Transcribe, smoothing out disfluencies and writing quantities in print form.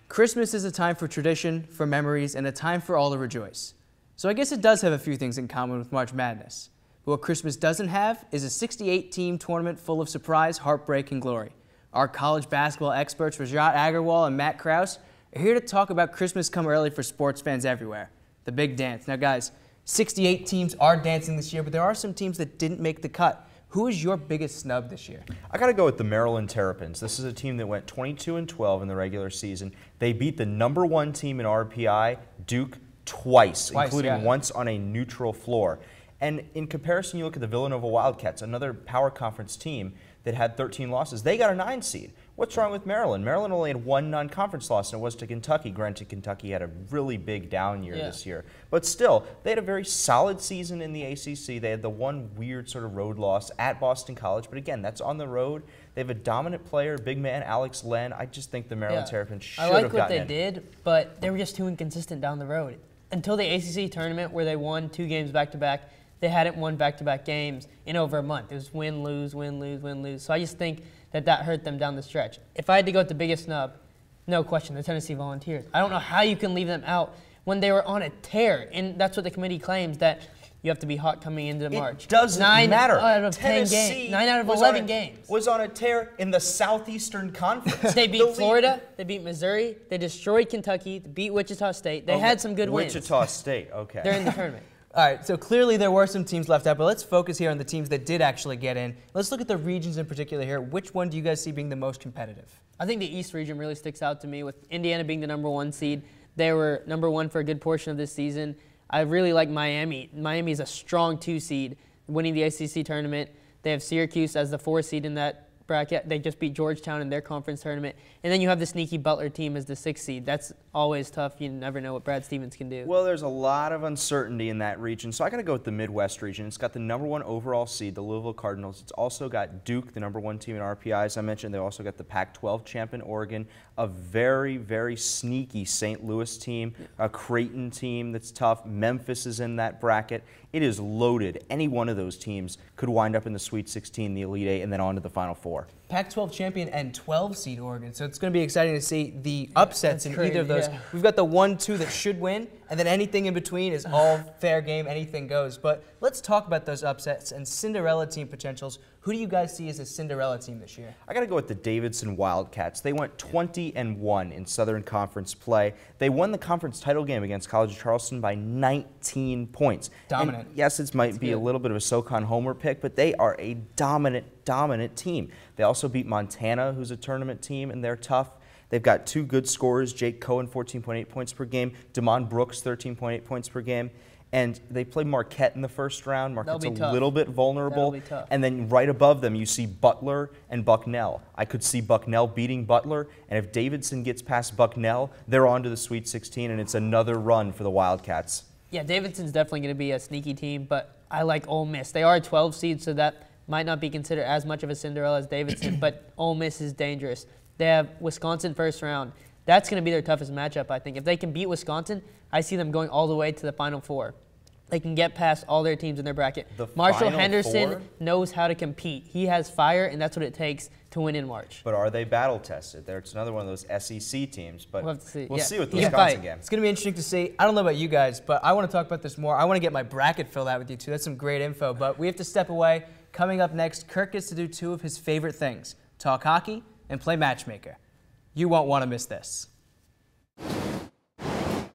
Christmas is a time for tradition, for memories, and a time for all to rejoice. So I guess it does have a few things in common with March Madness. But what Christmas doesn't have is a 68-team tournament full of surprise, heartbreak, and glory. Our college basketball experts, Rajat Agarwal and Matt Krause, are here to talk about Christmas come early for sports fans everywhere, the big dance. Now guys, 68 teams are dancing this year, but there are some teams that didn't make the cut. Who is your biggest snub this year? I got to go with the Maryland Terrapins. This is a team that went 22-12 in the regular season. They beat the #1 team in RPI, Duke, twice including once on a neutral floor. And in comparison, you look at the Villanova Wildcats, another power conference team that had 13 losses. They got a 9 seed. What's wrong with Maryland? Maryland only had one non-conference loss, and it was to Kentucky. Granted, Kentucky had a really big down year this year. But still, they had a very solid season in the ACC. They had the one weird sort of road loss at Boston College. But again, that's on the road. They have a dominant player, big man, Alex Len. I just think the Maryland Terrapins should have gotten in. I like what they did, but they were just too inconsistent down the road. Until the ACC tournament where they won 2 games back-to-back, they hadn't won back-to-back games in over a month. It was win, lose, win, lose, win, lose. So I just think that hurt them down the stretch. If I had to go with the biggest snub, no question, the Tennessee Volunteers. I don't know how you can leave them out when they were on a tear, and that's what the committee claims, that you have to be hot coming into March. It doesn't matter. 9 out of 10 games. 9 out of 11 games. Was on a tear in the Southeastern Conference. They beat Florida. They beat Missouri. They destroyed Kentucky. They beat Wichita State. They had some good wins. Wichita State, okay. They're in the tournament. All right, so clearly there were some teams left out, but let's focus here on the teams that did actually get in. Let's look at the regions in particular here. Which one do you guys see being the most competitive? I think the East region really sticks out to me, with Indiana being the #1 seed. They were #1 for a good portion of this season. I really like Miami. Miami is a strong 2 seed, winning the ACC tournament. They have Syracuse as the 4 seed in that bracket. They just beat Georgetown in their conference tournament. And then you have the sneaky Butler team as the 6th seed. That's always tough. You never know what Brad Stevens can do. Well, there's a lot of uncertainty in that region, so I got to go with the Midwest region. It's got the #1 overall seed, the Louisville Cardinals. It's also got Duke, the #1 team in RPI, as I mentioned. They also got the Pac-12 champion Oregon, a very, very sneaky St. Louis team, a Creighton team that's tough. Memphis is in that bracket. It is loaded. Any one of those teams could wind up in the Sweet 16, the Elite 8, and then on to the Final 4. Pac-12 champion and 12 seed Oregon. So it's going to be exciting to see the upsets in either of those. Yeah. We've got the 1-2 that should win, and then anything in between is all fair game, anything goes. But let's talk about those upsets and Cinderella team potentials. Who do you guys see as a Cinderella team this year? I got to go with the Davidson Wildcats. They went 20-1 in Southern Conference play. They won the conference title game against College of Charleston by 19 points. Dominant. And yes, it might be a little bit of a SoCon homer pick, but they are a dominant team. They also beat Montana, who's a tournament team, and they're tough. They've got 2 good scorers, Jake Cohen, 14.8 points per game, Damon Brooks, 13.8 points per game. And they play Marquette in the first round. Marquette's a little bit vulnerable. That'll be tough. And then right above them, you see Butler and Bucknell. I could see Bucknell beating Butler, and if Davidson gets past Bucknell, they're on to the Sweet 16, and it's another run for the Wildcats. Yeah, Davidson's definitely going to be a sneaky team, but I like Ole Miss. They are a 12 seed, so that might not be considered as much of a Cinderella as Davidson, but Ole Miss is dangerous. They have Wisconsin first round. That's going to be their toughest matchup, I think. If they can beat Wisconsin, I see them going all the way to the Final 4. They can get past all their teams in their bracket. Marshall Henderson knows how to compete. He has fire, and that's what it takes to win in March. But are they battle-tested? It's another one of those SEC teams, but we'll have to see. We'll see with the Wisconsin game. It's going to be interesting to see. I don't know about you guys, but I want to talk about this more. I want to get my bracket filled out with you, too. That's some great info, but we have to step away. Coming up next, Kirk gets to do 2 of his favorite things, talk hockey and play matchmaker. You won't want to miss this.